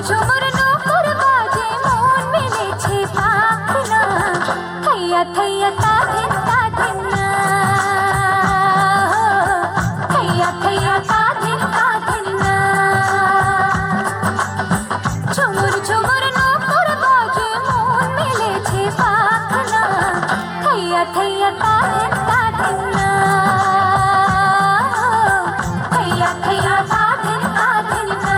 ঝুমুর নূপুর বাজে মন মেলেছে পাখনা থৈয়া থৈয়া তাধিন তাধিনা থৈয়া থৈয়া তাধিন তাধিনা ঝুমুর ঝুমুর নূপুর বাজে মন মেলেছে পাখনা থৈয়া থৈয়া তাধিন তাধিনা থৈয়া থৈয়া তাধিন তাধিনা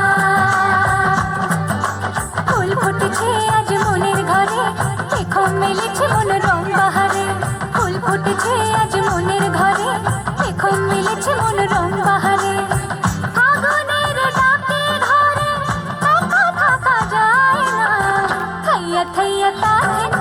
ফুল ফুটেছে আজ মনের ঘরে দেখো মেলেছে মন রং বাহারে ফুল ফুটেছে আজ মনের ঘরে দেখো মেলেছে মন রং বাহারে আগুনের ডাকে ঘরে একা থাকা যায় না থৈয়া থৈয়া তাধিন